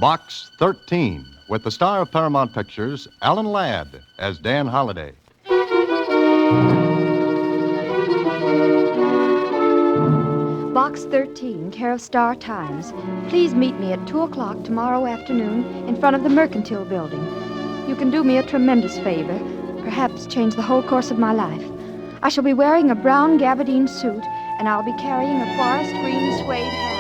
Box 13, with the star of Paramount Pictures, Alan Ladd, as Dan Holliday. Box 13, care of Star Times. Please meet me at 2 o'clock tomorrow afternoon in front of the Mercantile Building. You can do me a tremendous favor, perhaps change the whole course of my life. I shall be wearing a brown gabardine suit, and I'll be carrying a forest green suede hat.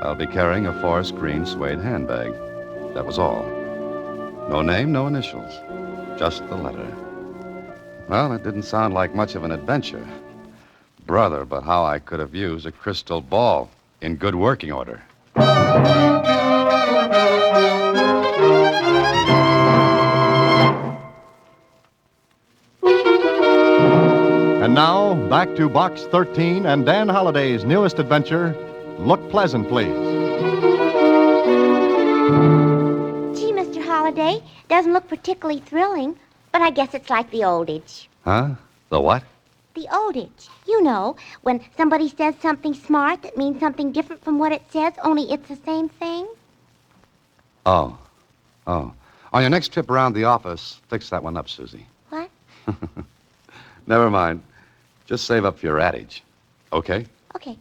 I'll be carrying a forest green suede handbag. That was all. No name, no initials. Just the letter. Well, it didn't sound like much of an adventure. Brother, but how I could have used a crystal ball in good working order. And now, back to Box 13 and Dan Holliday's newest adventure, Look Pleasant, Please. Gee, Mr. Holliday, doesn't look particularly thrilling, but I guess it's like the old age. Huh? The what? The old age. You know, when somebody says something smart that means something different from what it says, only it's the same thing. Oh. On your next trip around the office, fix that one up, Susie. What? Never mind. Just save up for your adage. Okay? Okay.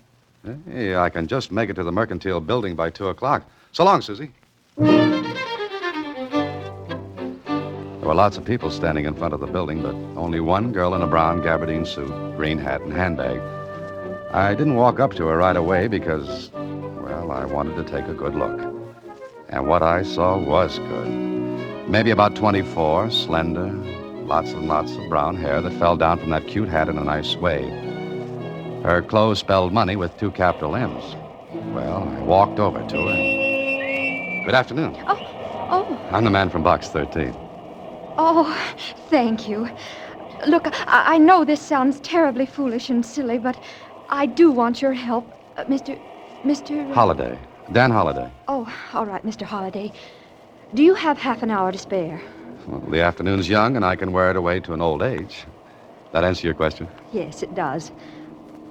Hey, I can just make it to the Mercantile Building by 2 o'clock. So long, Susie. There were lots of people standing in front of the building, but only one girl in a brown gabardine suit, green hat, and handbag. I didn't walk up to her right away because, well, I wanted to take a good look. And what I saw was good. Maybe about 24, slender, lots and lots of brown hair that fell down from that cute hat in a nice wave. Her clothes spelled money with 2 capital M's. Well, I walked over to her. Good afternoon. Oh, I'm the man from Box 13. Thank you. Look, I know this sounds terribly foolish and silly, but I do want your help. Mr. Holliday. Dan Holliday. Oh, all right, Mr. Holliday. Do you have half an hour to spare? Well, the afternoon's young, and I can wear it away to an old age. That answer your question? Yes, it does.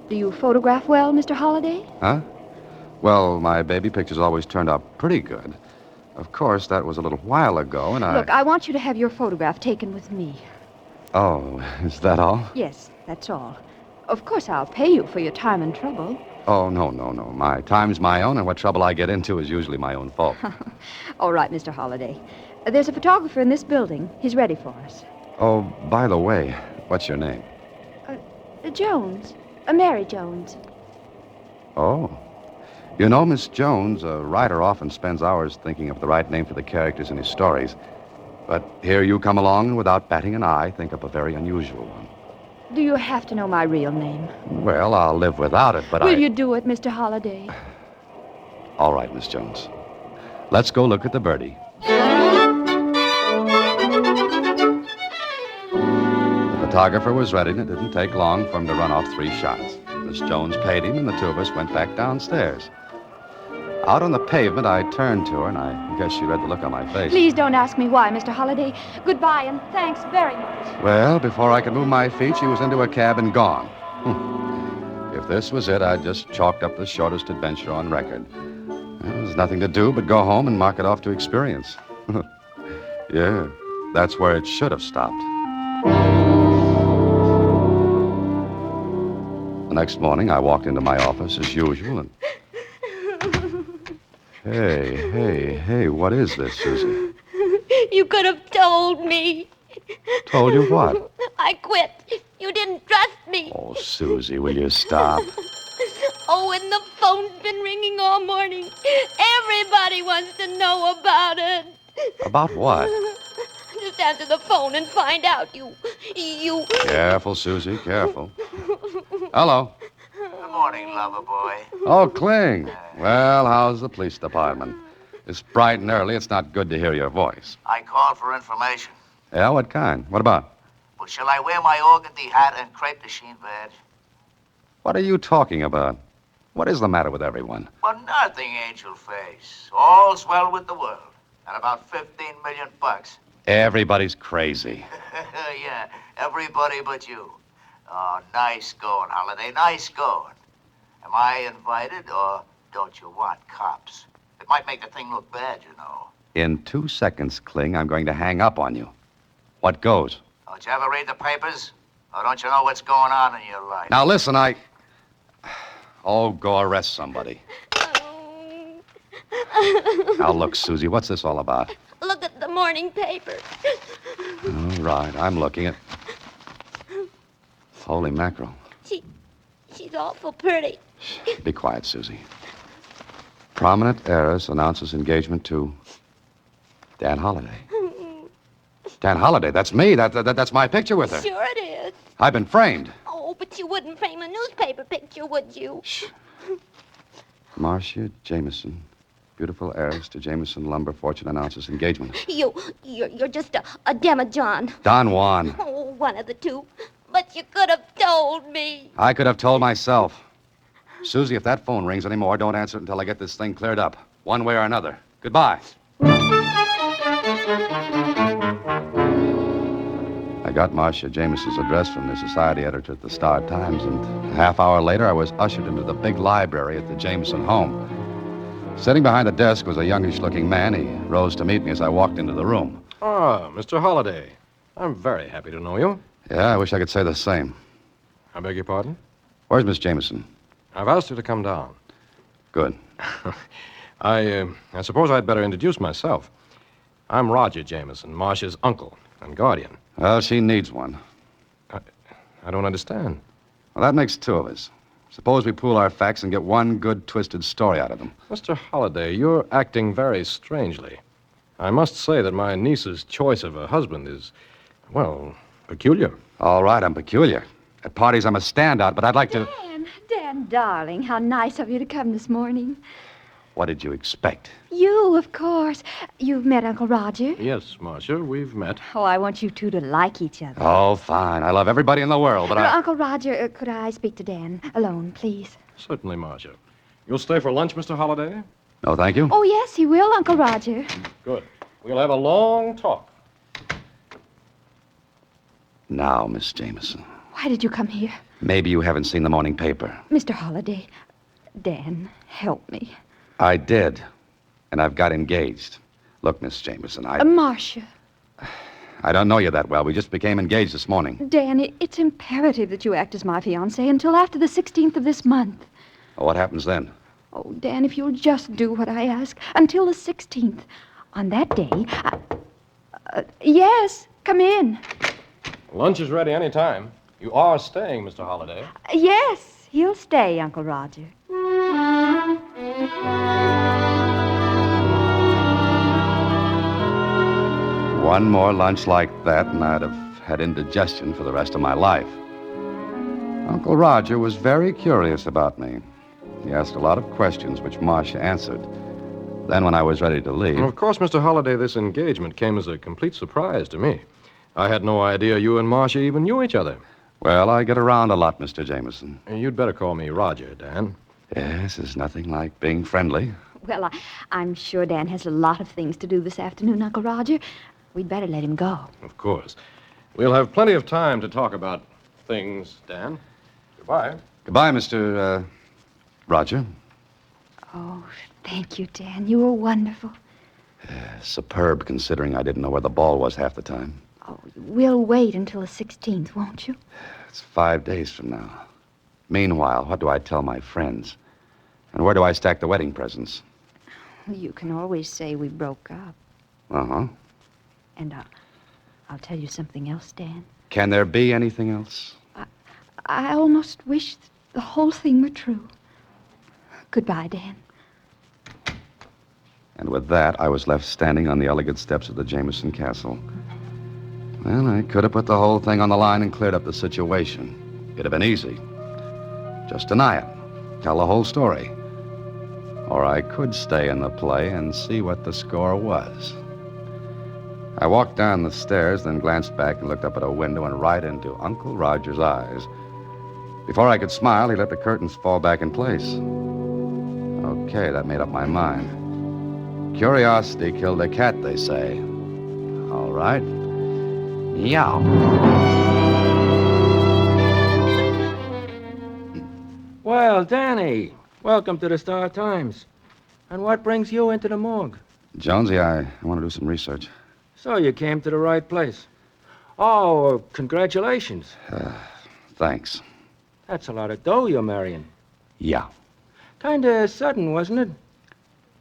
Do you photograph well, Mr. Holliday? Huh? Well, my baby pictures always turned out pretty good. Of course, that was a little while ago, and Look, I want you to have your photograph taken with me. Oh, is that all? Yes, that's all. Of course, I'll pay you for your time and trouble. Oh, no. My time's my own, and what trouble I get into is usually my own fault. All right, Mr. Holliday. There's a photographer in this building. He's ready for us. Oh, by the way, what's your name? Jones. Mary Jones. Oh. You know, Miss Jones, a writer often spends hours thinking of the right name for the characters in his stories. But here you come along and without batting an eye, think up a very unusual one. Do you have to know my real name? Well, I'll live without it, but Will you do it, Mr. Holliday? All right, Miss Jones. Let's go look at the birdie. The photographer was ready, and it didn't take long for him to run off 3 shots. Miss Jones paid him, and the 2 of us went back downstairs. Out on the pavement, I turned to her, and I guess she read the look on my face. Please don't ask me why, Mr. Holliday. Goodbye, and thanks very much. Well, before I could move my feet, she was into a cab and gone. If this was it, I'd just chalked up the shortest adventure on record. Well, there's nothing to do but go home and mark it off to experience. Yeah, that's where it should have stopped. The next morning, I walked into my office as usual and... Hey, what is this, Susie? You could have told me. Told you what? I quit. You didn't trust me. Oh, Susie, will you stop? Oh, and the phone's been ringing all morning. Everybody wants to know about it. About what? Just answer the phone and find out. You... Careful, Susie, careful. Hello. Good morning, lover boy. Oh, Kling. Well, how's the police department? It's bright and early. It's not good to hear your voice. I called for information. Yeah, what kind? What about? Well, shall I wear my organdy hat and crepe de chine badge? What are you talking about? What is the matter with everyone? Well, nothing, Angel Face. All's well with the world. And about 15 million bucks. Everybody's crazy. Yeah, everybody but you. Oh, nice going, Holiday. Nice going. Am I invited, or don't you want cops? It might make the thing look bad, you know. In 2 seconds, Kling, I'm going to hang up on you. What goes? Don't you ever read the papers? Or don't you know what's going on in your life? Now, listen, Oh, go arrest somebody. Now, look, Susie, what's this all about? Look at the morning paper. All right, I'm looking at... Holy mackerel. She's awful pretty. Be quiet, Susie. Prominent heiress announces engagement to Dan Holliday. Dan Holliday, that's me. That's my picture with her. Sure it is. I've been framed. Oh, but you wouldn't frame a newspaper picture, would you? Shh. Marcia Jameson, beautiful heiress to Jameson Lumber Fortune announces engagement. You're just a demijohn. Don Juan. Oh, one of the two. But you could have told me. I could have told myself. Susie, if that phone rings anymore, don't answer it until I get this thing cleared up, one way or another. Goodbye. I got Marcia Jameson's address from the society editor at the Star Times, and a half hour later, I was ushered into the big library at the Jameson home. Sitting behind the desk was a youngish-looking man. He rose to meet me as I walked into the room. Ah, Mr. Holliday. I'm very happy to know you. Yeah, I wish I could say the same. I beg your pardon? Where's Miss Jameson? I've asked her to come down. Good. I suppose I'd better introduce myself. I'm Roger Jameson, Marcia's uncle and guardian. Well, she needs one. I don't understand. Well, that makes two of us. Suppose we pool our facts and get one good, twisted story out of them. Mr. Holliday, you're acting very strangely. I must say that my niece's choice of a husband is, well, peculiar. All right, I'm peculiar. At parties, I'm a standout, but I'd like to... Dan, darling, how nice of you to come this morning. What did you expect? You, of course. You've met Uncle Roger. Yes, Marcia, we've met. Oh, I want you two to like each other. Oh, fine. I love everybody in the world, but Uncle Roger, could I speak to Dan alone, please? Certainly, Marcia. You'll stay for lunch, Mr. Holliday? No, thank you. Oh, yes, he will, Uncle Roger. Good. We'll have a long talk. Now, Miss Jameson, Why did you come here? maybe you haven't seen the morning paper. Mr. Holliday, Dan, help me. I did, and I've got engaged. Look, Miss Jameson, Marcia. I don't know you that well. We just became engaged this morning. Dan, it's imperative that you act as my fiancé until after the 16th of this month. What happens then? Oh, Dan, if you'll just do what I ask, until the 16th. On that day, yes, come in. Lunch is ready any time. You are staying, Mr. Holliday. Yes, he'll stay, Uncle Roger. One more lunch like that, and I'd have had indigestion for the rest of my life. Uncle Roger was very curious about me. He asked a lot of questions, which Marcia answered. Then, when I was ready to leave... Of course, Mr. Holliday, this engagement came as a complete surprise to me. I had no idea you and Marcia even knew each other. Well, I get around a lot, Mr. Jameson. You'd better call me Roger, Dan. Yes, there's nothing like being friendly. Well, I'm sure Dan has a lot of things to do this afternoon, Uncle Roger. We'd better let him go. Of course. We'll have plenty of time to talk about things, Dan. Goodbye. Goodbye, Mr. Roger. Oh, thank you, Dan. You were wonderful. Superb, considering I didn't know where the ball was half the time. Oh, we'll wait until the 16th, won't you? It's 5 days from now. Meanwhile, what do I tell my friends? And where do I stack the wedding presents? You can always say we broke up. Uh-huh. And I'll tell you something else, Dan. Can there be anything else? I almost wish the whole thing were true. Goodbye, Dan. And with that, I was left standing on the elegant steps of the Jameson Castle. Well, I could have put the whole thing on the line and cleared up the situation. It'd have been easy. Just deny it. Tell the whole story. Or I could stay in the play and see what the score was. I walked down the stairs, then glanced back and looked up at a window and right into Uncle Roger's eyes. Before I could smile, he let the curtains fall back in place. Okay, that made up my mind. Curiosity killed a cat, they say. All right. Meow. Well, Well, Danny, welcome to the Star Times. And what brings you into the morgue? Jonesy, I want to do some research. So you came to the right place. Oh, congratulations. Thanks. That's a lot of dough you're marrying. Yeah. Kinda sudden, wasn't it?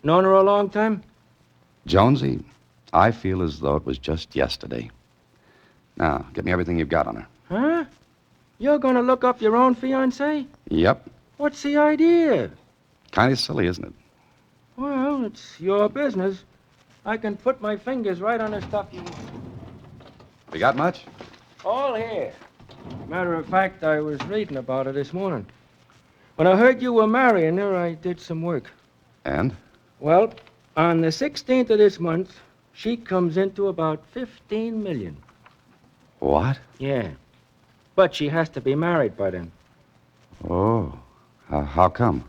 Known her a long time? Jonesy, I feel as though it was just yesterday. Now, get me everything you've got on her. Huh? You're gonna look up your own fiancée? Yep. What's the idea? Kind of silly, isn't it? Well, it's your business. I can put my fingers right on the stuff you want. You got much? All here. Matter of fact, I was reading about her this morning. When I heard you were marrying her, I did some work. And? Well, on the 16th of this month, she comes into about 15 million. What? Yeah. But she has to be married by then. Oh. How come?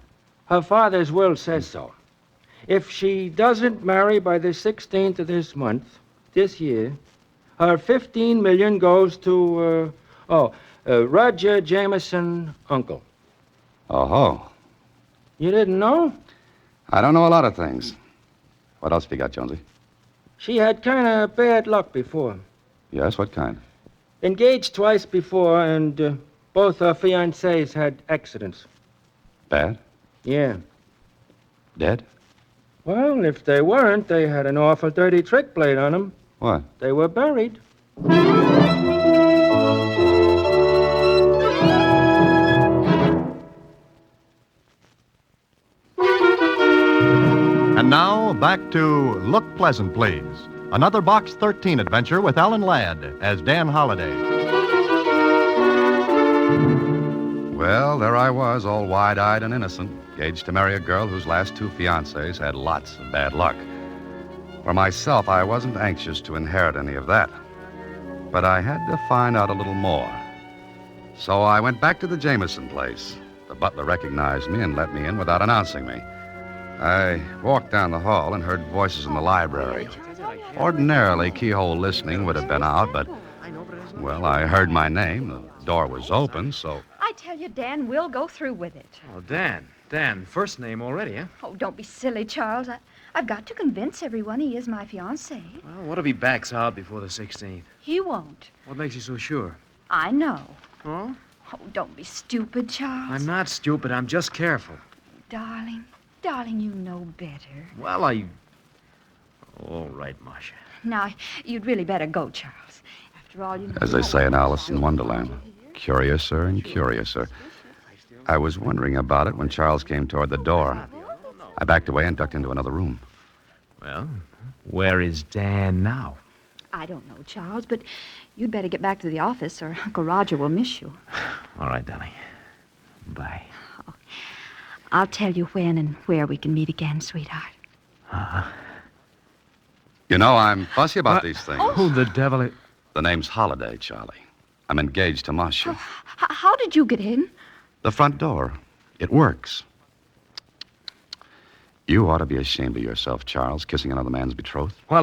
Her father's will says so. If she doesn't marry by the 16th of this month, this year, her 15 million goes to, Roger Jameson, uncle. Oh-ho. You didn't know? I don't know a lot of things. What else have you got, Jonesy? She had kind of bad luck before. Yes, what kind? Engaged twice before, and both her fiancés had accidents. Bad? Yeah. Dead? Well, if they weren't, they had an awful dirty trick played on them. What? They were buried. And now, back to Look Pleasant, Please. Another Box 13 adventure with Alan Ladd as Dan Holliday. Well, there I was, all wide-eyed and innocent, engaged to marry a girl whose last two fiancés had lots of bad luck. For myself, I wasn't anxious to inherit any of that. But I had to find out a little more. So I went back to the Jameson place. The butler recognized me and let me in without announcing me. I walked down the hall and heard voices in the library. Ordinarily, keyhole listening would have been out, but, well, I heard my name. The door was open, so... I tell you, Dan, we'll go through with it. Oh, Dan, first name already, huh? Oh, don't be silly, Charles. I've got to convince everyone he is my fiancé. Well, what if he backs out before the 16th? He won't. What makes you so sure? I know. Oh? Oh, don't be stupid, Charles. I'm not stupid. I'm just careful. Darling, you know better. Well, all right, Marcia. Now, you'd really better go, Charles. After all, you know... As they say in Alice in Wonderland, curiouser and curiouser. I was wondering about it when Charles came toward the door. I backed away and ducked into another room. Well, where is Dan now? I don't know, Charles, but you'd better get back to the office or Uncle Roger will miss you. All right, darling. Bye. I'll tell you when and where we can meet again, sweetheart. Uh-huh. You know, I'm fussy about these things. Who the devil is... The name's Holiday, Charlie. I'm engaged to Marcia. How did you get in? The front door. It works. You ought to be ashamed of yourself, Charles, kissing another man's betrothed. Well,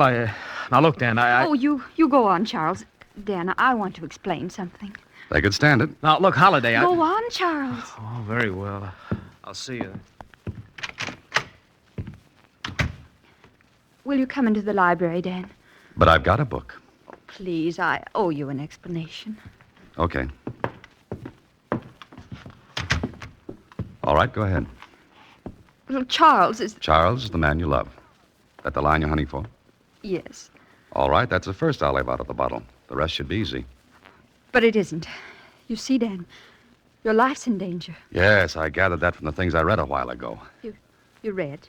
now, look, Dan, Oh, you go on, Charles. Dan, I want to explain something. They could stand it. Now, look, Holiday, Go on, Charles. Oh, very well. I'll see you then. Will you come into the library, Dan? But I've got a book. Please, I owe you an explanation. Okay. All right, go ahead. Well, Charles is... Charles is the man you love. That the line you're hunting for? Yes, All right, that's the first I'll leave out of the bottle. The rest should be easy. but it isn't. You see, Dan, your life's in danger. Yes, I gathered that from the things I read a while ago. You read?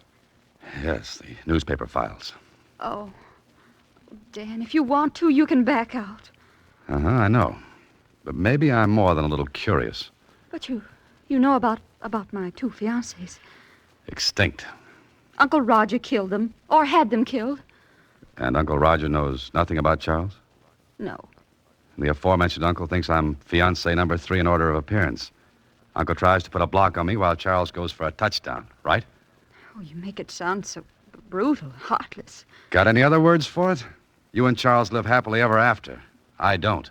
Yes, the newspaper files. Oh, Dan, if you want to, you can back out. Uh-huh, I know. But maybe I'm more than a little curious. But you know about my two fiancés. Extinct. Uncle Roger killed them, or had them killed. And Uncle Roger knows nothing about Charles? No. The aforementioned uncle thinks I'm fiancé number 3 in order of appearance. Uncle tries to put a block on me while Charles goes for a touchdown, right? Oh, you make it sound so brutal, heartless. Got any other words for it? You and Charles live happily ever after. I don't.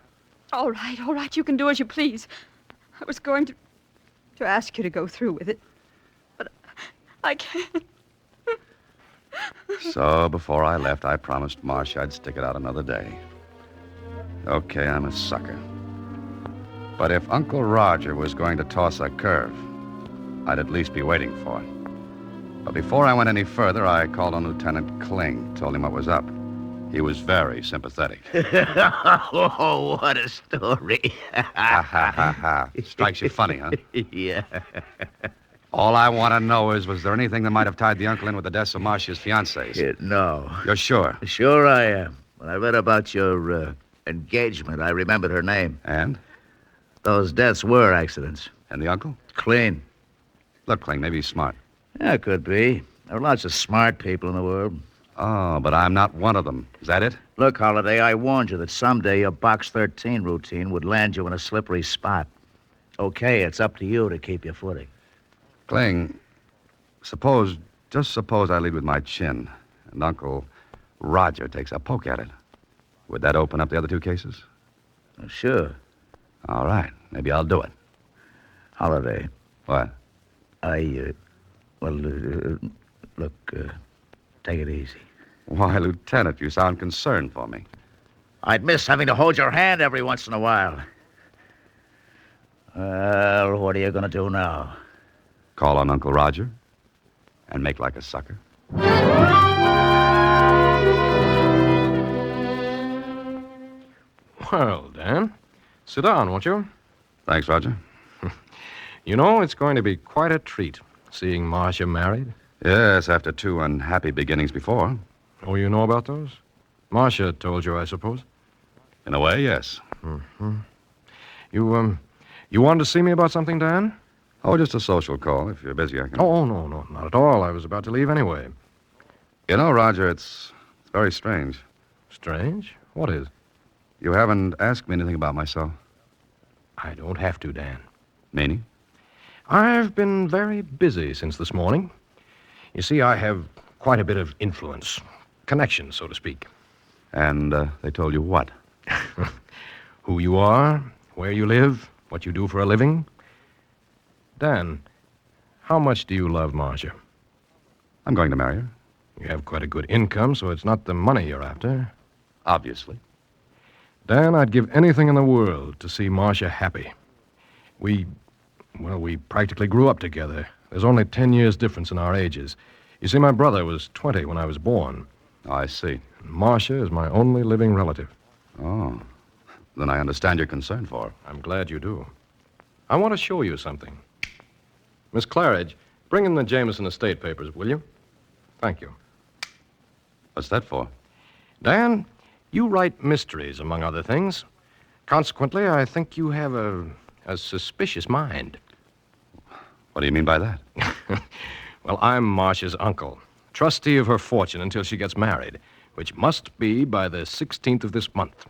All right, you can do as you please. I was going to... to ask you to go through with it. But I can't. So before I left, I promised Marcia I'd stick it out another day. Okay, I'm a sucker. But if Uncle Roger was going to toss a curve, I'd at least be waiting for it. But before I went any further, I called on Lieutenant Kling, told him what was up. He was very sympathetic. Oh, what a story. Ha, ha, ha, ha. Strikes you funny, huh? Yeah. All I want to know is, was there anything that might have tied the uncle in with the deaths of Marcia's fiancés? No. You're sure? Sure I am. When I read about your engagement, I remembered her name. And? Those deaths were accidents. And the uncle? Clean. Look, Kling, maybe he's smart. Yeah, could be. There are lots of smart people in the world. Oh, but I'm not one of them. Is that it? Look, Holiday, I warned you that someday your Box 13 routine would land you in a slippery spot. Okay, it's up to you to keep your footing. Kling, just suppose I lead with my chin, and Uncle Roger takes a poke at it. Would that open up the other two cases? Sure. All right, maybe I'll do it. Holiday, What? look, take it easy. Why, Lieutenant, you sound concerned for me. I'd miss having to hold your hand every once in a while. Well, what are you going to do now? Call on Uncle Roger and make like a sucker. Well, Dan, sit down, won't you? Thanks, Roger. You know, it's going to be quite a treat seeing Marcia married. Yes, after two unhappy beginnings before. Oh, you know about those? Marcia told you, I suppose. In a way, yes. Mm-hmm. You wanted to see me about something, Dan? Oh, just a social call. If you're busy, I can... Oh, no, not at all. I was about to leave anyway. You know, Roger, it's very strange. Strange? What is? You haven't asked me anything about myself. I don't have to, Dan. Meaning? I've been very busy since this morning. You see, I have quite a bit of influence. Connection, so to speak. And they told you what? Who you are, where you live, what you do for a living. Dan, how much do you love Marcia? I'm going to marry her. You have quite a good income, so it's not the money you're after. Obviously. Dan, I'd give anything in the world to see Marcia happy. We practically grew up together. There's only 10 years difference in our ages. You see, my brother was 20 when I was born. Oh, I see. Marcia is my only living relative. Oh. Then I understand your concern for her. I'm glad you do. I want to show you something. Miss Claridge, bring in the Jameson estate papers, will you? Thank you. What's that for? Dan, you write mysteries, among other things. Consequently, I think you have a suspicious mind. What do you mean by that? Well, I'm Marcia's uncle, trustee of her fortune until she gets married, which must be by the 16th of this month.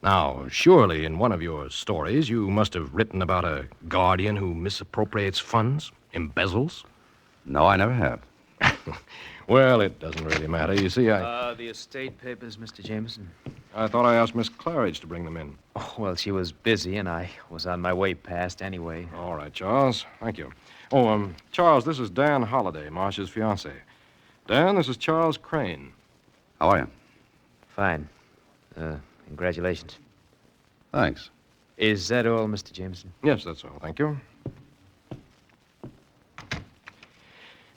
Now, surely in one of your stories you must have written about a guardian who misappropriates funds, embezzles. No, I never have. Well, it doesn't really matter. You see, The estate papers, Mr. Jameson. I thought I asked Miss Claridge to bring them in. Oh, well, she was busy, and I was on my way past anyway. All right, Charles. Thank you. Oh, Charles, this is Dan Holliday, Marcia's fiancé. Dan, this is Charles Crane. How are you? Fine. Congratulations. Thanks. Is that all, Mr. Jameson? Yes, that's all. Thank you.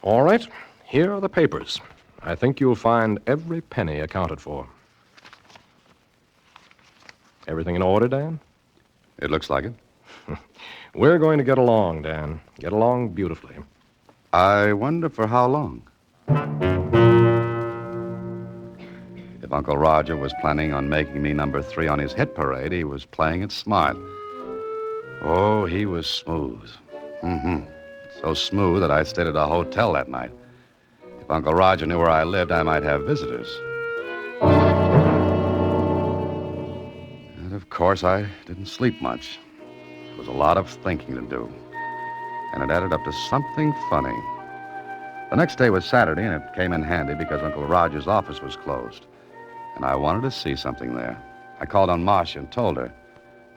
All right. Here are the papers. I think you'll find every penny accounted for. Everything in order, Dan? It looks like it. We're going to get along, Dan. Get along beautifully. I wonder for how long. If Uncle Roger was planning on making me number 3 on his hit parade, he was playing it smart. Oh, he was smooth. Mm-hmm. So smooth that I stayed at a hotel that night. If Uncle Roger knew where I lived, I might have visitors. And of course, I didn't sleep much. There was a lot of thinking to do. And it added up to something funny. The next day was Saturday, and it came in handy because Uncle Roger's office was closed. And I wanted to see something there. I called on Marcia and told her.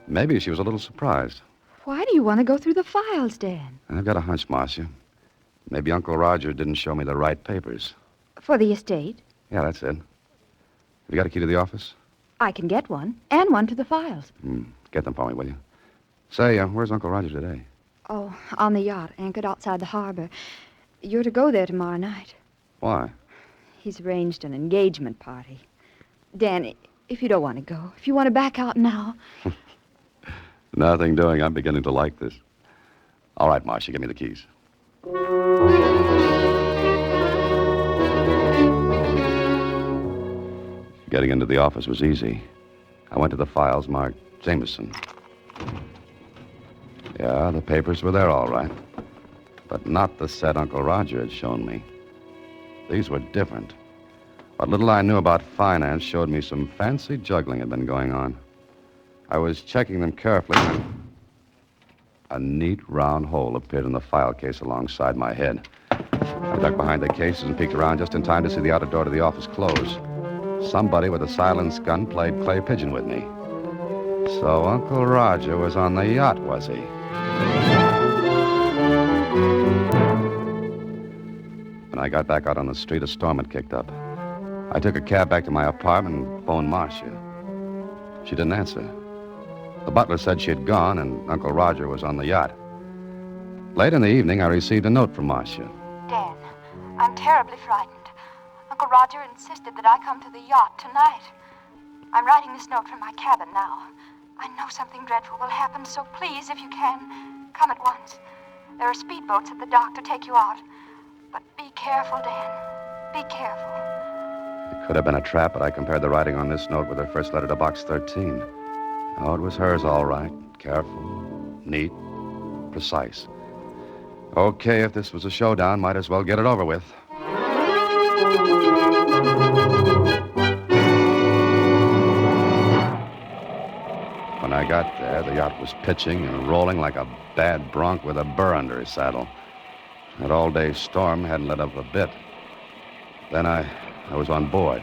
Maybe she was a little surprised. Why do you want to go through the files, Dan? I've got a hunch, Marcia. Maybe Uncle Roger didn't show me the right papers. For the estate? Yeah, that's it. Have you got a key to the office? I can get one, and one to the files. Get them for me, will you? Say, where's Uncle Roger today? Oh, on the yacht, anchored outside the harbor. You're to go there tomorrow night. Why? He's arranged an engagement party. Dan, if you don't want to go, if you want to back out now. Nothing doing. I'm beginning to like this. All right, Marcia, give me the keys. Getting into the office was easy. I went to the files marked Jameson. Yeah, the papers were there all right. But not the set Uncle Roger had shown me. These were different. What little I knew about finance showed me some fancy juggling had been going on. I was checking them carefully when a neat round hole appeared in the file case alongside my head. I ducked behind the cases and peeked around just in time to see the outer door to the office close. Somebody with a silenced gun played clay pigeon with me. So Uncle Roger was on the yacht, was he? When I got back out on the street, a storm had kicked up. I took a cab back to my apartment and phoned Marcia. She didn't answer. The butler said she had gone and Uncle Roger was on the yacht. Late in the evening, I received a note from Marcia. Dan, I'm terribly frightened. Uncle Roger insisted that I come to the yacht tonight. I'm writing this note from my cabin now. I know something dreadful will happen, so please, if you can, come at once. There are speedboats at the dock to take you out. But be careful, Dan. Be careful. It could have been a trap, but I compared the writing on this note with her first letter to Box 13. Oh, it was hers, all right. Careful, neat, precise. Okay, if this was a showdown, might as well get it over with. When I got there, the yacht was pitching and rolling like a bad bronc with a burr under his saddle. That all-day storm hadn't let up a bit. Then I was on board,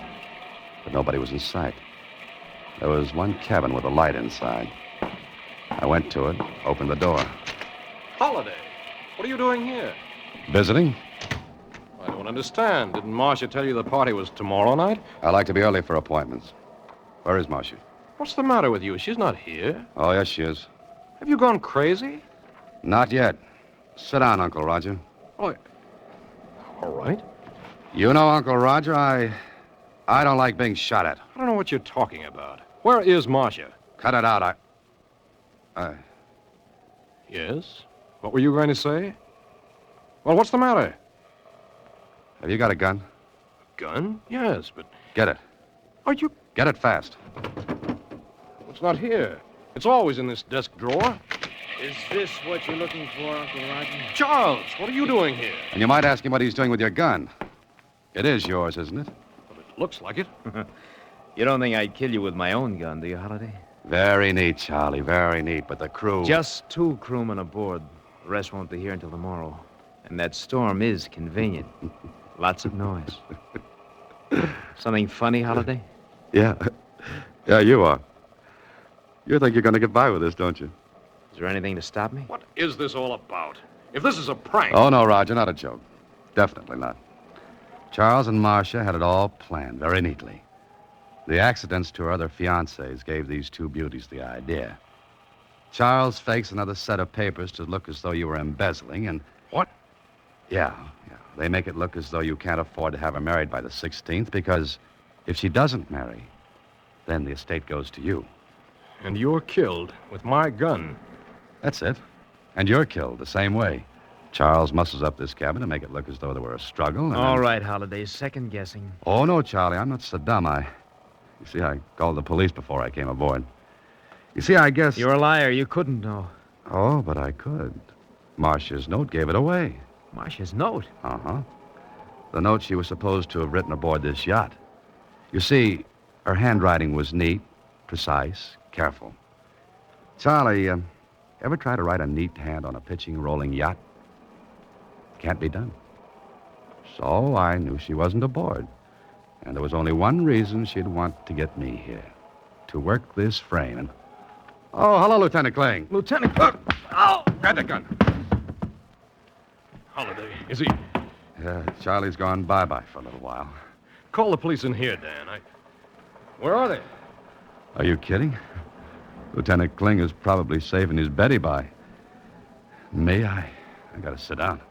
but nobody was in sight. There was one cabin with a light inside. I went to it, opened the door. Holiday? What are you doing here? Visiting? I don't understand. Didn't Marcia tell you the party was tomorrow night? I like to be early for appointments. Where is Marcia? What's the matter with you? She's not here. Oh, yes, she is. Have you gone crazy? Not yet. Sit down, Uncle Roger. Oh, all right. You know, Uncle Roger, I don't like being shot at. I don't know what you're talking about. Where is Marcia? Cut it out. Yes? What were you going to say? Well, what's the matter? Have you got a gun? Gun? Yes, but... Get it. Are you... Get it fast. It's not here. It's always in this desk drawer. Is this what you're looking for, Uncle Roger? Charles, what are you doing here? And you might ask him what he's doing with your gun. It is yours, isn't it? Well, it looks like it. You don't think I'd kill you with my own gun, do you, Holiday? Very neat, Charlie, very neat. But the crew... Just 2 crewmen aboard. The rest won't be here until tomorrow. And that storm is convenient. Lots of noise. Something funny, Holiday? Yeah. Yeah, you are. You think you're going to get by with this, don't you? Is there anything to stop me? What is this all about? If this is a prank... Oh, no, Roger, not a joke. Definitely not. Charles and Marcia had it all planned very neatly. The accidents to her other fiancés gave these 2 beauties the idea. Charles fakes another set of papers to look as though you were embezzling, and... What? Yeah. They make it look as though you can't afford to have her married by the 16th, because if she doesn't marry, then the estate goes to you. And you're killed with my gun. That's it. And you're killed the same way. Charles muscles up this cabin to make it look as though there were a struggle. And All right, Holiday, second guessing. Oh, no, Charlie, I'm not so dumb. You see, I called the police before I came aboard. You see, I guess... You're a liar. You couldn't know. Oh, but I could. Marcia's note gave it away. Marcia's note? Uh-huh. The note she was supposed to have written aboard this yacht. You see, her handwriting was neat, precise, careful. Charlie, ever try to write a neat hand on a pitching, rolling yacht? Can't be done. So I knew she wasn't aboard. And there was only one reason she'd want to get me here. To work this frame. And... Oh, hello, Lieutenant Kling. Lieutenant... Oh! Grab that gun. Holiday, is he? Yeah, Charlie's gone bye-bye for a little while. Call the police in here, Dan. Where are they? Are you kidding? Lieutenant Kling is probably saving his Betty by. Me, I gotta sit down.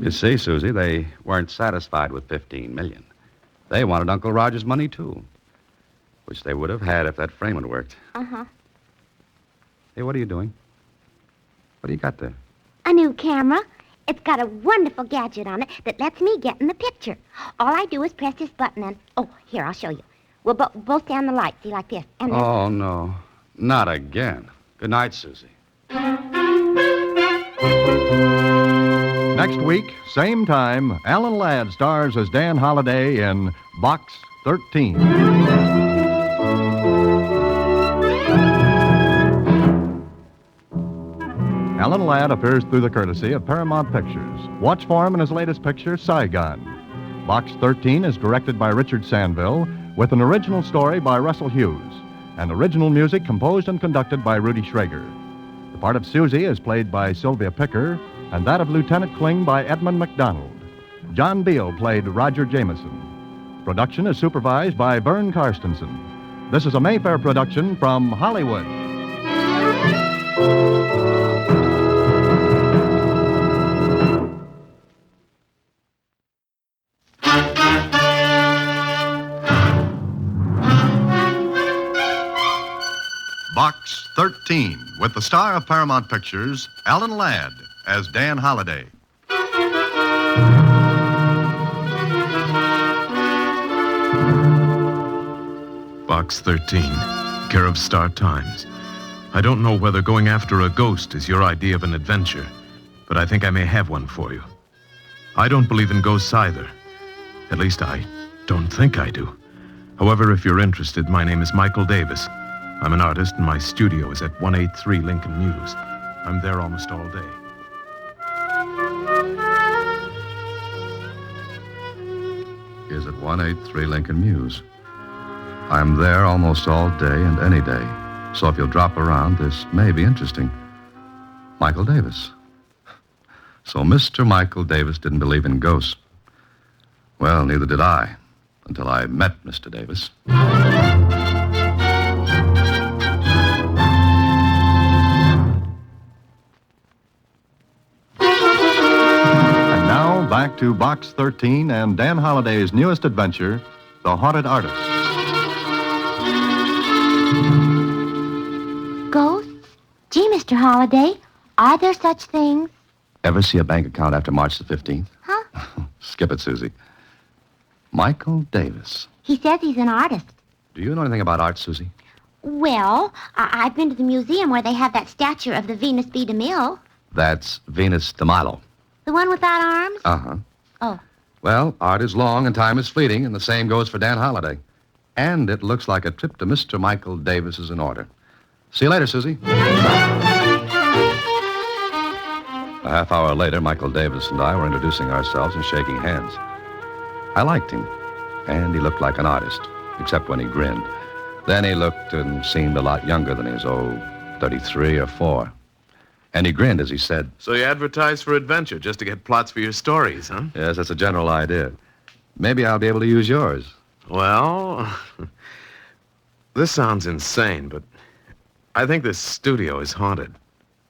You see, Susie, they weren't satisfied with $15 million. They wanted Uncle Roger's money, too. Which they would have had if that frame had worked. Uh-huh. Hey, what are you doing? What do you got there? A new camera. It's got a wonderful gadget on it that lets me get in the picture. All I do is press this button and... Oh, here, I'll show you. We'll both stand the light, see, like this. And then... Oh, no. Not again. Good night, Susie. Next week, same time, Alan Ladd stars as Dan Holliday in Box 13. Alan Ladd appears through the courtesy of Paramount Pictures. Watch for him in his latest picture, Saigon. Box 13 is directed by Richard Sanville, with an original story by Russell Hughes, and original music composed and conducted by Rudy Schrager. The part of Susie is played by Sylvia Picker, and that of Lieutenant Kling by Edmund McDonald. John Beal played Roger Jameson. Production is supervised by Vern Karstensen. This is a Mayfair production from Hollywood. Box 13, with the star of Paramount Pictures, Alan Ladd, as Dan Holliday. Box 13, care of Star Times. I don't know whether going after a ghost is your idea of an adventure, but I think I may have one for you. I don't believe in ghosts either. At least I don't think I do. However, if you're interested, my name is Michael Davis. I'm an artist, and my studio is at 183 Lincoln Mews. I'm there almost all day. Is at 183 Lincoln Mews. I'm there almost all day and any day. So if you'll drop around, this may be interesting. Michael Davis. So Mr. Michael Davis didn't believe in ghosts. Well, neither did I, until I met Mr. Davis. And now, back to Box 13 and Dan Holliday's newest adventure, The Haunted Artist. Ghosts? Gee, Mr. Holliday, are there such things? Ever see a bank account after March the 15th? Huh? Skip it, Susie. Michael Davis. He says he's an artist. Do you know anything about art, Susie? Well, I've been to the museum where they have that statue of the Venus B. DeMille. That's Venus de Milo. The one without arms? Uh-huh. Oh. Well, art is long and time is fleeting, and the same goes for Dan Holliday. And it looks like a trip to Mr. Michael Davis is in order. See you later, Susie. A half hour later, Michael Davis and I were introducing ourselves and shaking hands. I liked him, and he looked like an artist, except when he grinned. Then he looked and seemed a lot younger than he was, 33 or 4. And he grinned as he said, So you advertise for adventure just to get plots for your stories, huh? Yes, that's a general idea. Maybe I'll be able to use yours. Well, this sounds insane, but I think this studio is haunted.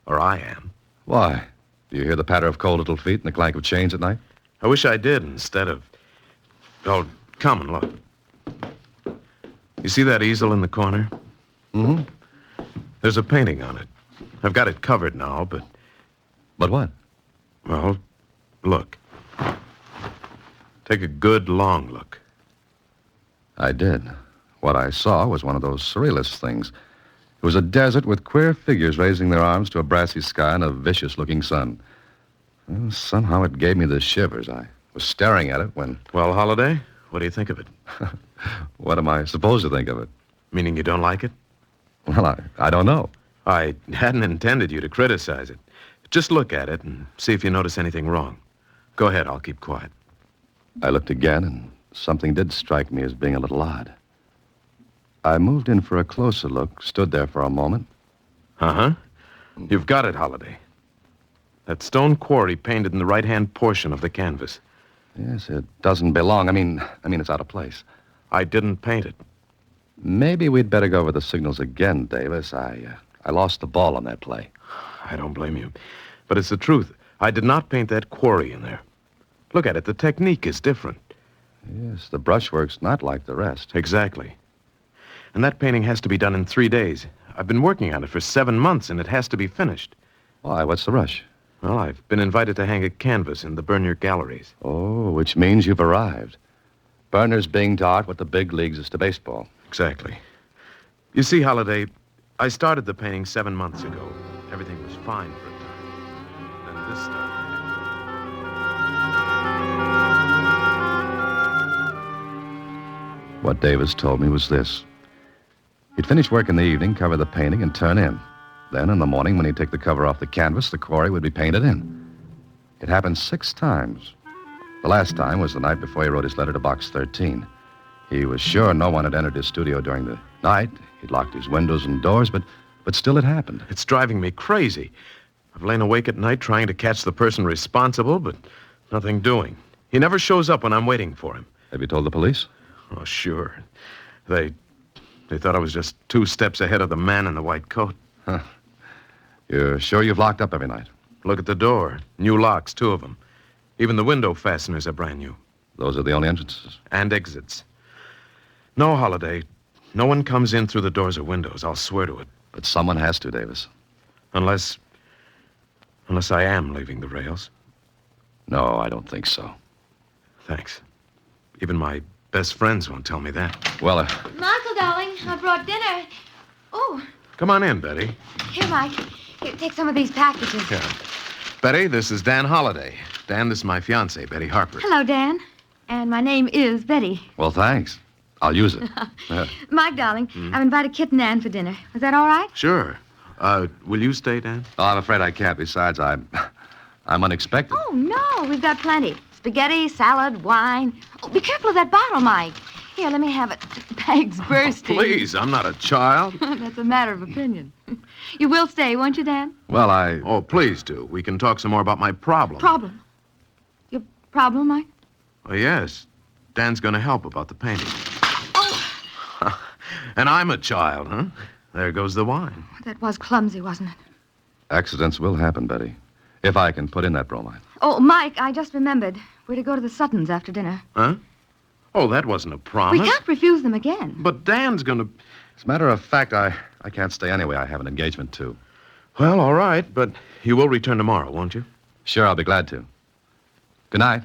Or I am. Why? Do you hear the patter of cold little feet and the clank of chains at night? I wish I did instead of... Oh, come and look. You see that easel in the corner? Mm-hmm. There's a painting on it. I've got it covered now, but... But what? Well, look. Take a good, long look. I did. What I saw was one of those surrealist things. It was a desert with queer figures raising their arms to a brassy sky and a vicious-looking sun. Well, somehow it gave me the shivers. I was staring at it when... Well, Holliday, what do you think of it? What am I supposed to think of it? Meaning you don't like it? Well, I don't know. I hadn't intended you to criticize it. Just look at it and see if you notice anything wrong. Go ahead, I'll keep quiet. I looked again, and something did strike me as being a little odd. I moved in for a closer look, stood there for a moment. Uh-huh. You've got it, Holliday. That stone quarry painted in the right-hand portion of the canvas. Yes, it doesn't belong. I mean, it's out of place. I didn't paint it. Maybe we'd better go over the signals again, Davis. I lost the ball on that play. I don't blame you. But it's the truth. I did not paint that quarry in there. Look at it. The technique is different. Yes, the brushwork's not like the rest. Exactly. And that painting has to be done in 3 days. I've been working on it for 7 months, and it has to be finished. Why? What's the rush? Well, I've been invited to hang a canvas in the Bernier galleries. Oh, which means you've arrived. Berner's being to art what the big leagues is to baseball. Exactly. You see, Holliday, I started the painting 7 months ago. Everything was fine for a time. Then this started. What Davis told me was this. He'd finish work in the evening, cover the painting, and turn in. Then, in the morning, when he'd take the cover off the canvas, the quarry would be painted in. It happened 6 times. The last time was the night before he wrote his letter to Box 13. He was sure no one had entered his studio during the night. He'd locked his windows and doors, but still it happened. It's driving me crazy. I've lain awake at night trying to catch the person responsible, but nothing doing. He never shows up when I'm waiting for him. Have you told the police? Oh, sure. They thought I was just 2 steps ahead of the man in the white coat. Huh. You're sure you've locked up every night? Look at the door. New locks, 2 of them. Even the window fasteners are brand new. Those are the only entrances? And exits. No, Holliday. No one comes in through the doors or windows. I'll swear to it. But someone has to, Davis. Unless I am leaving the rails. No, I don't think so. Thanks. Even my best friends won't tell me that. Well, Michael, darling, I brought dinner. Oh, Come on in, Betty. here, Mike. Here, take some of these packages. Here. Betty, this is Dan Holliday. Dan, this is my fiancée, Betty Harper. Hello, Dan. And my name is Betty. well, thanks. I'll use it. Mike, darling, I've invited Kit and Ann for dinner. Is that all right? Sure. Will you stay, Dan? Oh, I'm afraid I can't. Besides, I'm unexpected. Oh, no, we've got plenty. Spaghetti, salad, wine. Oh, be careful of that bottle, Mike. Here, let me have it. The bag's bursting. Please, I'm not a child. That's a matter of opinion. You will stay, won't you, Dan? Well, Oh, please do. We can talk some more about my problem. Problem. Your problem, Mike? Oh, yes. Dan's going to help about the painting. Oh, And I'm a child, huh? There goes the wine. that was clumsy, wasn't it? accidents will happen, Betty. If I can put in that bromide. Oh, Mike, I just remembered. We're to go to the Suttons after dinner. Huh? Oh, that wasn't a promise. We can't refuse them again. But Dan's going to... As a matter of fact, I can't stay anyway. I have an engagement, too. Well, all right, but you will return tomorrow, won't you? Sure, I'll be glad to. Good night.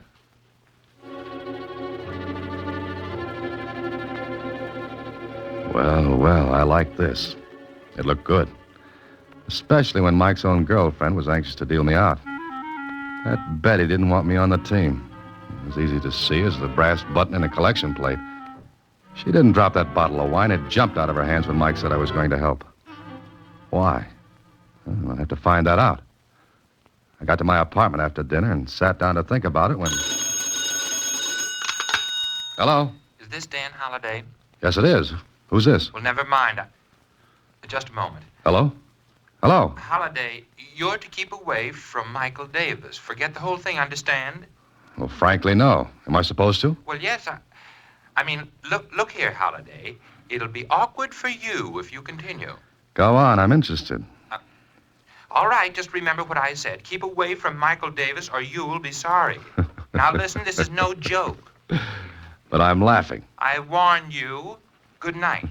Well, I like this. It looked good. Especially when Mike's own girlfriend was anxious to deal me out. That Betty didn't want me on the team. It was easy to see as the brass button in a collection plate. She didn't drop that bottle of wine. It jumped out of her hands when Mike said I was going to help. Why? Well, I'll have to find that out. I got to my apartment after dinner and sat down to think about it when... Hello? Is this Dan Holliday? Yes, it is. Who's this? Well, never mind. Just a moment. Hello? Hello? Holliday, you're to keep away from Michael Davis. Forget the whole thing, understand? Well, frankly, no. Am I supposed to? Well, yes, I mean, look here, Holliday. It'll be awkward for you if you continue. Go on. I'm interested. All right, just remember what I said. Keep away from Michael Davis or you'll be sorry. Now, listen, this is no joke. But I'm laughing. I warn you. Good night.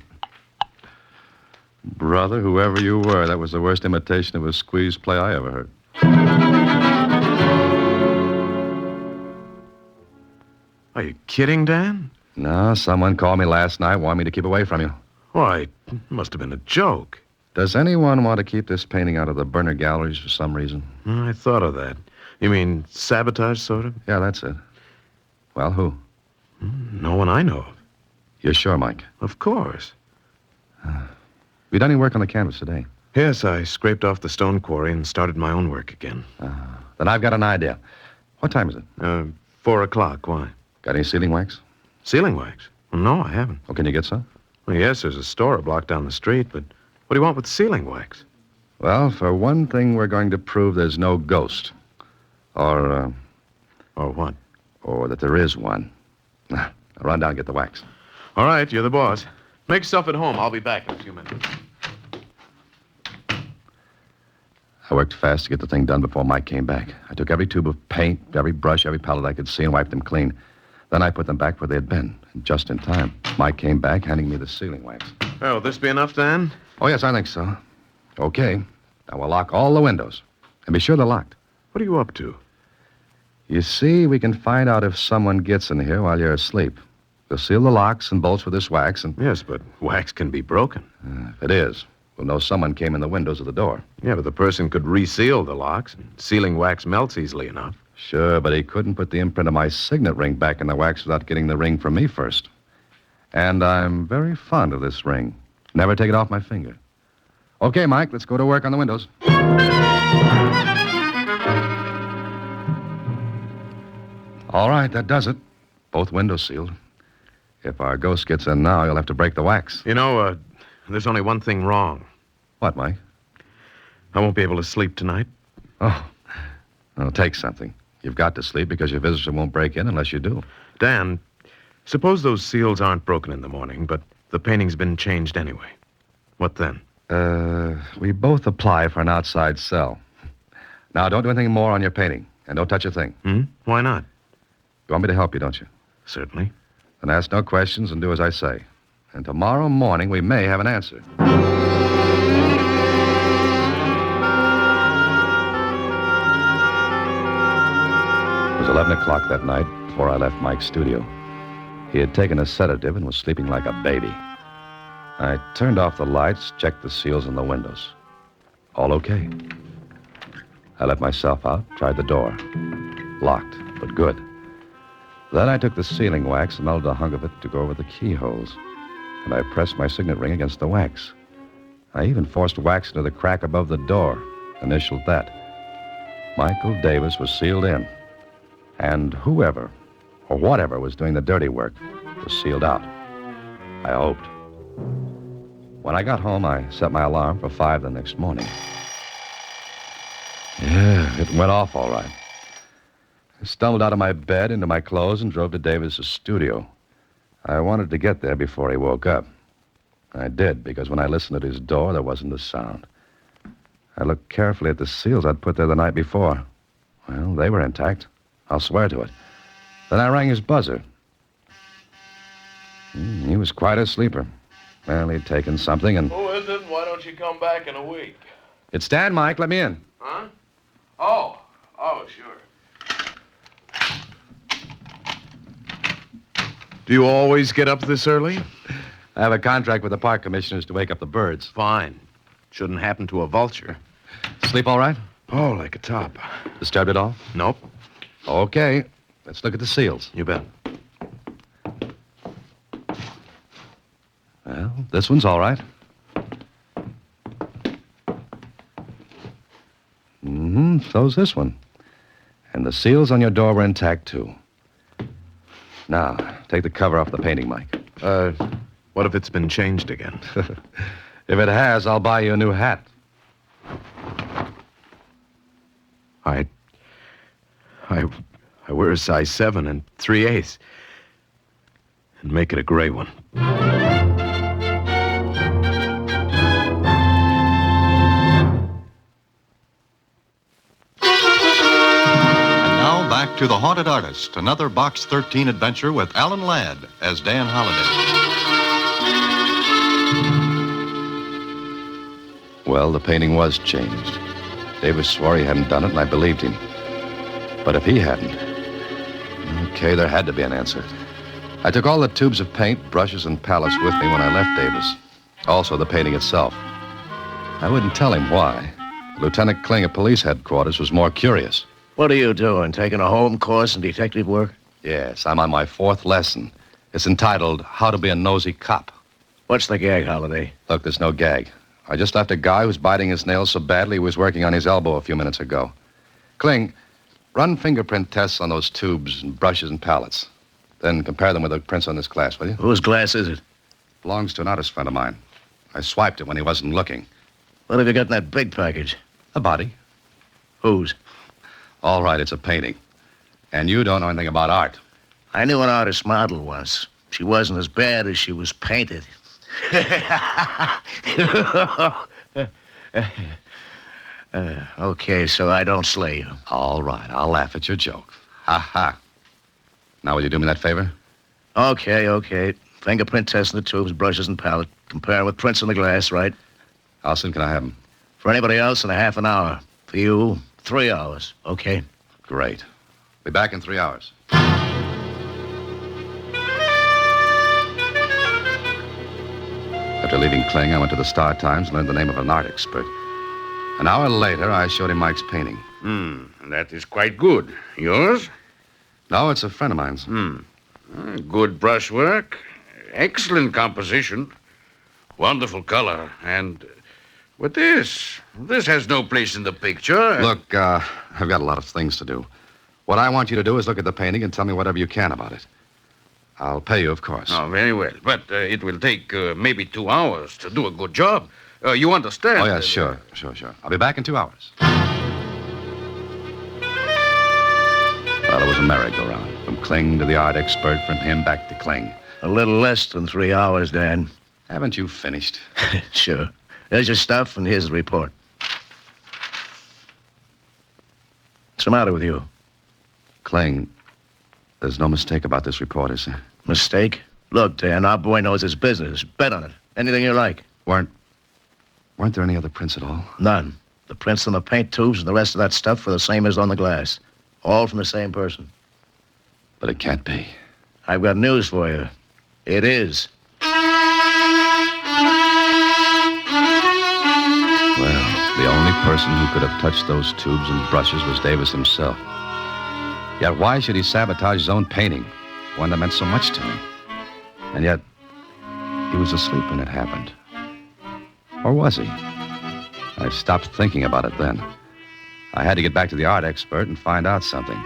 Brother, whoever you were, that was the worst imitation of a squeeze play I ever heard. Are you kidding, Dan? No, someone called me last night, wanted me to keep away from you. Why, it must have been a joke. Does anyone want to keep this painting out of the Berner galleries for some reason? I thought of that. You mean sabotage, sort of? Yeah, that's it. Well, who? No one I know of. You're sure, Mike? Of course. You done any work on the canvas today? Yes, I scraped off the stone quarry and started my own work again. Then I've got an idea. What time is it? 4 o'clock. Why? Got any sealing wax? Sealing wax? Well, no, I haven't. Oh, can you get some? Well, yes, there's a store a block down the street, but what do you want with sealing wax? Well, for one thing, we're going to prove there's no ghost. Or what? Or that there is one. I'll run down and get the wax. All right, you're the boss. Make yourself at home. I'll be back in a few minutes. I worked fast to get the thing done before Mike came back. I took every tube of paint, every brush, every palette I could see, and wiped them clean. Then I put them back where they had been. And just in time, Mike came back, handing me the sealing wax. Oh, will this be enough, Dan? Oh, yes, I think so. Okay. Now we'll lock all the windows. And be sure they're locked. What are you up to? You see, we can find out if someone gets in here while you're asleep. We'll seal the locks and bolts with this wax and... Yes, but wax can be broken. If it is, we'll know someone came in the windows of the door. Yeah, but the person could reseal the locks, and sealing wax melts easily enough. Sure, but he couldn't put the imprint of my signet ring back in the wax without getting the ring from me first. And I'm very fond of this ring. Never take it off my finger. Okay, Mike, let's go to work on the windows. All right, that does it. Both windows sealed. If our ghost gets in now, you'll have to break the wax. You know, there's only one thing wrong. What, Mike? I won't be able to sleep tonight. Oh, well, take something. You've got to sleep because your visitor won't break in unless you do. Dan, suppose those seals aren't broken in the morning, but the painting's been changed anyway. What then? We both apply for an outside cell. Now, don't do anything more on your painting, and don't touch a thing. Why not? You want me to help you, don't you? Certainly. Then ask no questions and do as I say. And tomorrow morning, we may have an answer. It was 11 o'clock that night before I left Mike's studio. He had taken a sedative and was sleeping like a baby. I turned off the lights, checked the seals in the windows. All okay. I let myself out, tried the door. Locked, but good. Then I took the sealing wax and melted a hunk of it to go over the keyholes. And I pressed my signet ring against the wax. I even forced wax into the crack above the door, initialed that. Michael Davis was sealed in. And whoever, or whatever, was doing the dirty work was sealed out. I hoped. When I got home, I set my alarm for 5 the next morning. Yeah, it went off all right. I stumbled out of my bed, into my clothes, and drove to Davis's studio. I wanted to get there before he woke up. I did, because when I listened at his door, there wasn't a sound. I looked carefully at the seals I'd put there the night before. Well, they were intact. I'll swear to it. Then I rang his buzzer. He was quite a sleeper. Well, he'd taken something and... Who is it? Why don't you come back in a week? It's Dan, Mike. Let me in. Huh? Oh, sure. Do you always get up this early? I have a contract with the park commissioners to wake up the birds. Fine. Shouldn't happen to a vulture. Sleep all right? Oh, like a top. Disturbed at all? Nope. Okay. Let's look at the seals. You bet. Well, this one's all right. So's this one. And the seals on your door were intact, too. Now, take the cover off the painting, Mike. What if it's been changed again? If it has, I'll buy you a new hat. I wear a size 7 and 3/8. And make it a gray one. Back to The Haunted Artist, another Box 13 adventure with Alan Ladd as Dan Holliday. Well, the painting was changed. Davis swore he hadn't done it, and I believed him. But if he hadn't... Okay, there had to be an answer. I took all the tubes of paint, brushes, and palettes with me when I left Davis. Also the painting itself. I wouldn't tell him why. Lieutenant Kling at police headquarters was more curious. What are you doing? Taking a home course in detective work? Yes, I'm on my 4th lesson. It's entitled How to Be a Nosy Cop. What's the gag, Holliday? Look, there's no gag. I just left a guy who's biting his nails so badly he was working on his elbow a few minutes ago. Kling, run fingerprint tests on those tubes and brushes and pallets. Then compare them with the prints on this glass, will you? Whose glass is it? Belongs to an artist friend of mine. I swiped it when he wasn't looking. What have you got in that big package? A body. Whose? All right, it's a painting. And you don't know anything about art. I knew an artist model once. She wasn't as bad as she was painted. Okay, so I don't slay you. All right, I'll laugh at your joke. Ha ha. Now, will you do me that favor? Okay. Fingerprint test in the tubes, brushes, and palette. Compare with prints in the glass, right? How soon can I have them? For anybody else, in a half an hour. For you, 3 hours, okay? Great. Be back in 3 hours. After leaving Kling, I went to the Star Times and learned the name of an art expert. An hour later, I showed him Mike's painting. That is quite good. Yours? No, it's a friend of mine's. Good brushwork. Excellent composition. Wonderful color. And with this has no place in the picture. Look, I've got a lot of things to do. What I want you to do is look at the painting and tell me whatever you can about it. I'll pay you, of course. Oh, very well. But it will take maybe 2 hours to do a good job. You understand? Oh, yeah, sure. I'll be back in 2 hours. Well, it was a merry-go-round. From Kling to the art expert, from him back to Kling. A little less than 3 hours, Dan. Haven't you finished? Sure. There's your stuff, and here's the report. What's the matter with you? Kling, there's no mistake about this report, is there? Mistake? Look, Dan, our boy knows his business. Bet on it. Anything you like. Weren't there any other prints at all? None. The prints on the paint tubes and the rest of that stuff were the same as on the glass. All from the same person. But it can't be. I've got news for you. It is. Well, the only person who could have touched those tubes and brushes was Davis himself. Yet why should he sabotage his own painting, one that meant so much to me? And yet, he was asleep when it happened. Or was he? I stopped thinking about it then. I had to get back to the art expert and find out something.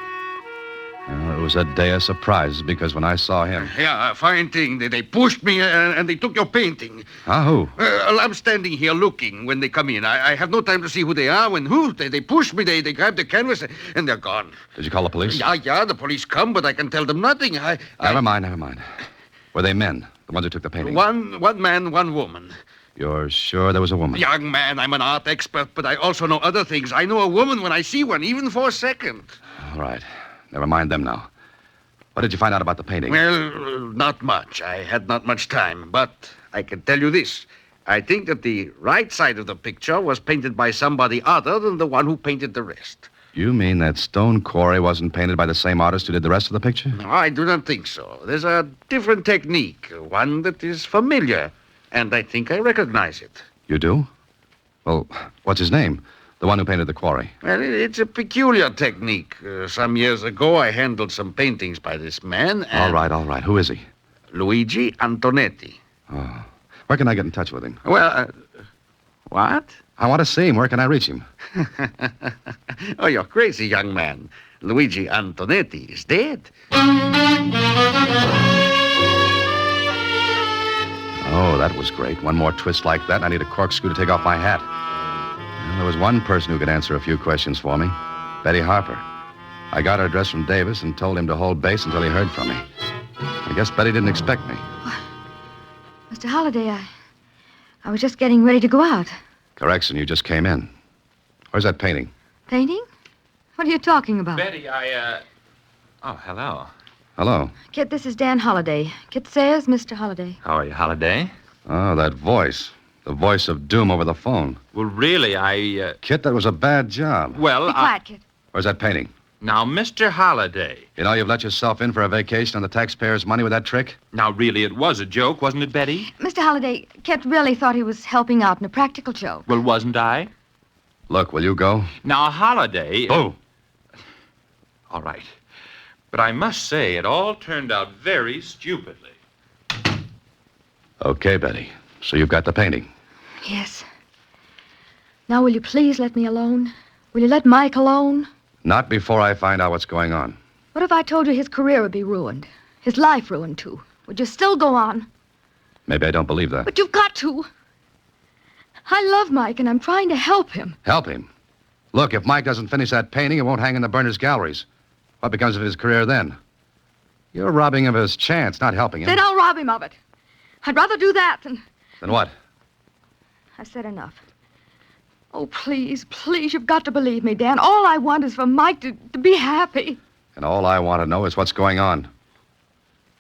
Well, it was a day of surprises because when I saw him... Yeah, fine thing. They pushed me and they took your painting. Who? I'm standing here looking when they come in. I have no time to see who they are. They pushed me. They grabbed the canvas and they're gone. Did you call the police? Yeah, the police come, but I can tell them nothing. Never mind. Were they men, the ones who took the painting? One man, one woman. You're sure there was a woman? Young man, I'm an art expert, but I also know other things. I know a woman when I see one, even for a second. All right. Never mind them now. What did you find out about the painting? Well, not much. I had not much time, but I can tell you this. I think that the right side of the picture was painted by somebody other than the one who painted the rest. You mean that stone quarry wasn't painted by the same artist who did the rest of the picture? No, I do not think so. There's a different technique, one that is familiar, and I think I recognize it. You do? Well, what's his name? The one who painted the quarry. Well, it's a peculiar technique. Some years ago, I handled some paintings by this man. All right. Who is he? Luigi Antonetti. Oh. Where can I get in touch with him? Well, what? I want to see him. Where can I reach him? Oh, you're crazy, young man. Luigi Antonetti is dead. Oh, that was great. One more twist like that, and I need a corkscrew to take off my hat. Well, there was one person who could answer a few questions for me. Betty Harper. I got her address from Davis and told him to hold base until he heard from me. I guess Betty didn't expect me. Mr. Holliday, I was just getting ready to go out. Correction, you just came in. Where's that painting? Painting? What are you talking about? Betty, Oh, hello. Hello. Kit, this is Dan Holliday. Kit Sayers, Mr. Holliday. How are you, Holliday? Oh, that voice. The voice of doom over the phone. Well, really, Kit, that was a bad job. Well, Be quiet, Kit. Where's that painting? Now, Mr. Holliday. You know you've let yourself in for a vacation on the taxpayers' money with that trick? Now, really, it was a joke, wasn't it, Betty? Mr. Holliday, Kit really thought he was helping out in a practical joke. Well, wasn't I? Look, will you go? Now, Holliday... Oh. All right. But I must say, it all turned out very stupidly. Okay, Betty. So you've got the painting. Yes. Now, will you please let me alone? Will you let Mike alone? Not before I find out what's going on. What if I told you his career would be ruined? His life ruined, too? Would you still go on? Maybe I don't believe that. But you've got to. I love Mike, and I'm trying to help him. Help him? Look, if Mike doesn't finish that painting, it won't hang in the Berners galleries. What becomes of his career then? You're robbing him of his chance, not helping him. Then I'll rob him of it. I'd rather do that than... Then what? I've said enough. Oh, please, please, you've got to believe me, Dan. All I want is for Mike to be happy. And all I want to know is what's going on.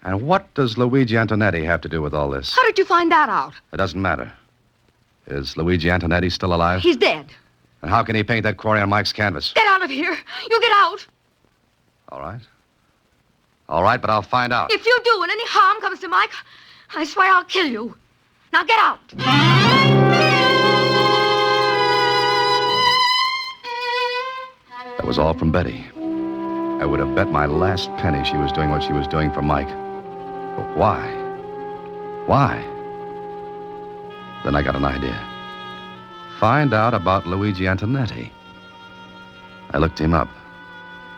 And what does Luigi Antonetti have to do with all this? How did you find that out? It doesn't matter. Is Luigi Antonetti still alive? He's dead. And how can he paint that quarry on Mike's canvas? Get out of here. You get out. All right. All right, but I'll find out. If you do and any harm comes to Mike, I swear I'll kill you. Now get out. That was all from Betty. I would have bet my last penny she was doing what she was doing for Mike. But why? Why? Then I got an idea. Find out about Luigi Antonetti. I looked him up.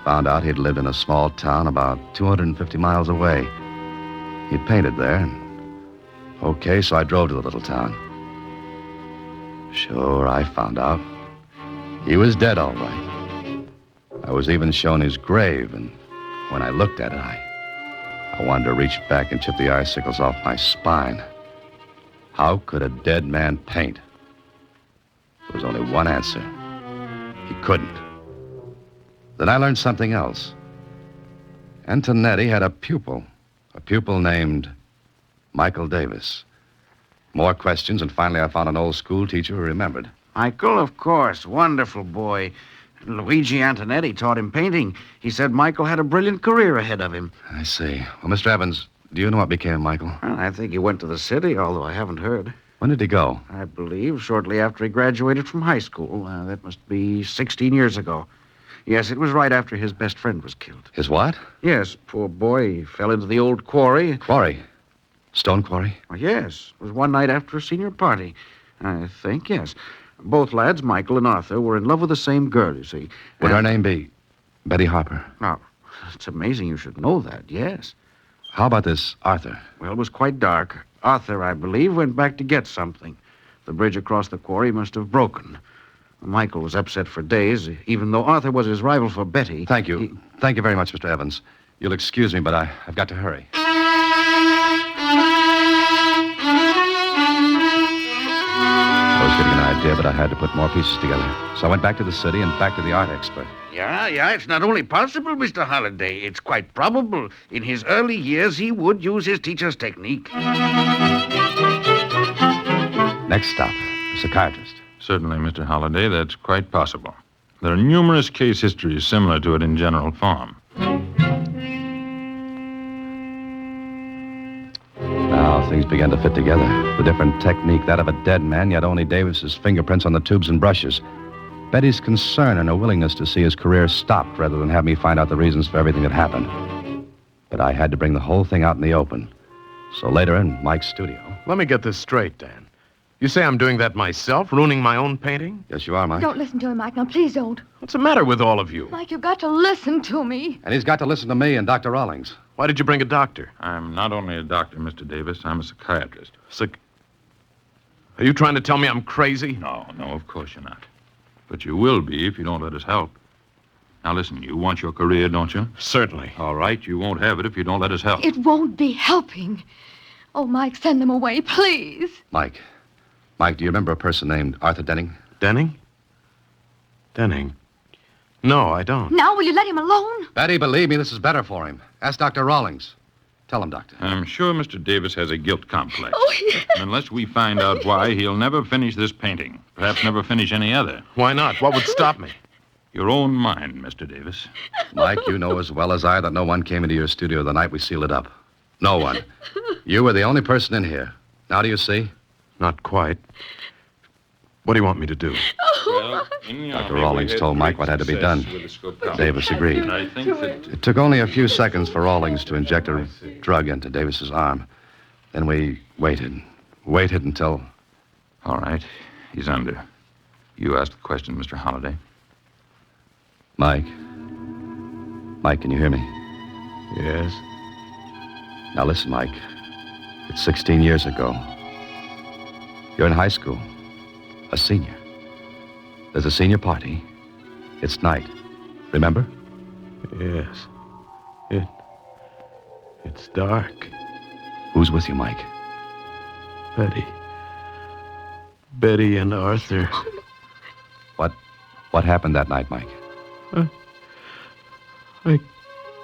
Found out he'd lived in a small town about 250 miles away. He'd painted there. Okay, so I drove to the little town. Sure, I found out. He was dead, all right. I was even shown his grave, and when I looked at it, I wanted to reach back and chip the icicles off my spine. How could a dead man paint? There was only one answer. He couldn't. Then I learned something else. Antonetti had a pupil named Michael Davis. More questions, and finally I found an old school teacher who remembered. Michael, of course. Wonderful boy. Luigi Antonetti taught him painting. He said Michael had a brilliant career ahead of him. I see. Well, Mr. Evans, do you know what became of Michael? Well, I think he went to the city, although I haven't heard. When did he go? I believe shortly after he graduated from high school. That must be 16 years ago. Yes, it was right after his best friend was killed. His what? Yes, poor boy. He fell into the old quarry. Quarry? Stone quarry? Oh, yes. It was one night after a senior party. I think, yes. Both lads, Michael and Arthur, were in love with the same girl, you see. Would her name be Betty Harper? Oh, it's amazing you should know that, yes. How about this Arthur? Well, it was quite dark. Arthur, I believe, went back to get something. The bridge across the quarry must have broken. Michael was upset for days, even though Arthur was his rival for Betty. Thank you. Thank you very much, Mr. Evans. You'll excuse me, but I've got to hurry. I was getting an idea, but I had to put more pieces together. So I went back to the city and back to the art expert. Yeah, it's not only possible, Mr. Holliday. It's quite probable. In his early years, he would use his teacher's technique. Next stop, a psychiatrist. Certainly, Mr. Holliday, that's quite possible. There are numerous case histories similar to it in general form. Now things began to fit together. The different technique, that of a dead man, yet only Davis's fingerprints on the tubes and brushes. Betty's concern and her willingness to see his career stopped rather than have me find out the reasons for everything that happened. But I had to bring the whole thing out in the open. So later in Mike's studio... Let me get this straight, Dan. You say I'm doing that myself, ruining my own painting? Yes, you are, Mike. Don't listen to him, Mike. Now, please don't. What's the matter with all of you? Mike, you've got to listen to me. And he's got to listen to me and Dr. Rawlings. Why did you bring a doctor? I'm not only a doctor, Mr. Davis, I'm a psychiatrist. Are you trying to tell me I'm crazy? No, of course you're not. But you will be if you don't let us help. Now listen, you want your career, don't you? Certainly. All right, you won't have it if you don't let us help. It won't be helping. Oh, Mike, send them away, please. Mike, do you remember a person named Arthur Denning? Denning? No, I don't. Now, will you let him alone? Betty, believe me, this is better for him. Ask Dr. Rawlings. Tell him, Doctor. I'm sure Mr. Davis has a guilt complex. Oh, yes. And unless we find out why, he'll never finish this painting. Perhaps never finish any other. Why not? What would stop me? Your own mind, Mr. Davis. Mike, you know as well as I that no one came into your studio the night we sealed it up. No one. You were the only person in here. Now do you see? Not quite. What do you want me to do? Well, Dr. Rawlings told Mike what had to be done. Davis agreed. I think that... It took only a few seconds for Rawlings to inject a drug into Davis's arm. Then we waited until... All right, he's under. You asked the question, Mr. Holliday. Mike. Mike, can you hear me? Yes. Now listen, Mike. It's 16 years ago. You're in high school. A senior. There's a senior party. It's night. Remember? Yes. It's dark. Who's with you, Mike? Betty. Betty and Arthur. What happened that night, Mike? I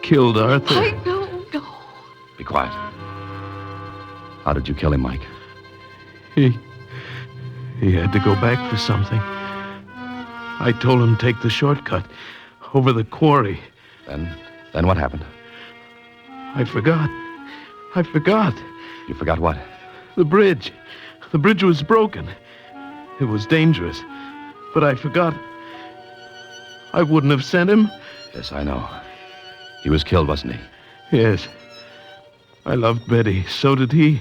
killed Arthur. No. Be quiet. How did you kill him, Mike? He had to go back for something. I told him take the shortcut over the quarry. Then what happened? I forgot. You forgot what? The bridge. The bridge was broken. It was dangerous. But I forgot. I wouldn't have sent him. Yes, I know. He was killed, wasn't he? Yes. I loved Betty. So did he.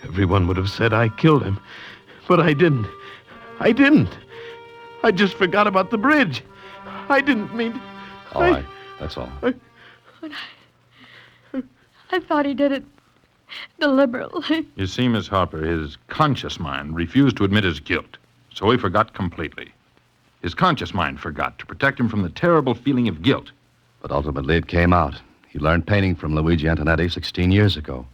Everyone would have said I killed him. But I didn't. I just forgot about the bridge. I didn't mean... All right. That's all. I thought he did it deliberately. You see, Miss Harper, his conscious mind refused to admit his guilt, so he forgot completely. His conscious mind forgot to protect him from the terrible feeling of guilt. But ultimately it came out. He learned painting from Luigi Antonetti 16 years ago.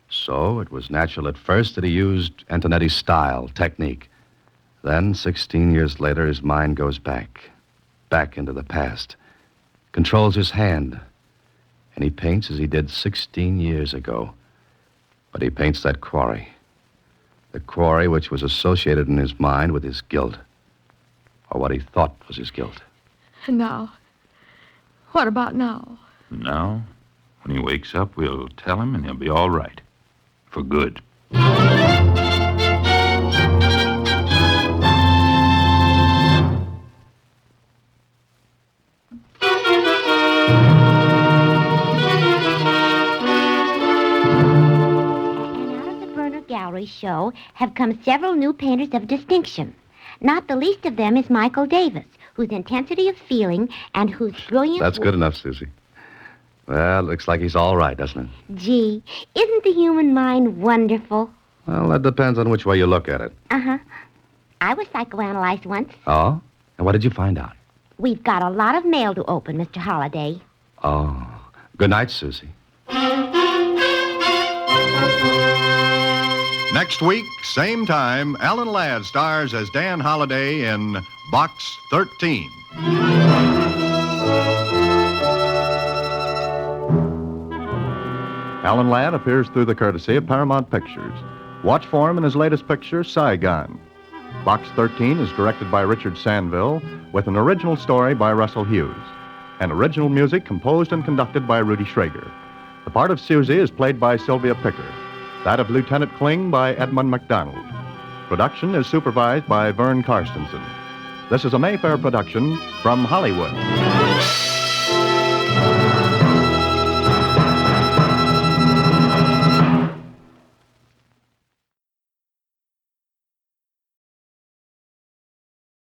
So it was natural at first that he used Antonetti's style, technique. Then, 16 years later, his mind goes back into the past, controls his hand, and he paints as he did 16 years ago. But he paints that quarry. The quarry which was associated in his mind with his guilt, or what he thought was his guilt. And now? What about now? Now, when he wakes up, we'll tell him and he'll be all right. For good. Gallery show have come several new painters of distinction. Not the least of them is Michael Davis, whose intensity of feeling and whose brilliance... That's good enough, Susie. Well, looks like he's all right, doesn't it? Gee, isn't the human mind wonderful? Well, that depends on which way you look at it. Uh-huh. I was psychoanalyzed once. Oh? And what did you find out? We've got a lot of mail to open, Mr. Holliday. Oh. Good night, Susie. Next week, same time, Alan Ladd stars as Dan Holliday in Box 13. Alan Ladd appears through the courtesy of Paramount Pictures. Watch for him in his latest picture, Saigon. Box 13 is directed by Richard Sandville with an original story by Russell Hughes and original music composed and conducted by Rudy Schrager. The part of Susie is played by Sylvia Picker. That of Lieutenant Kling by Edmund McDonald. Production is supervised by Vern Karstensen. This is a Mayfair production from Hollywood.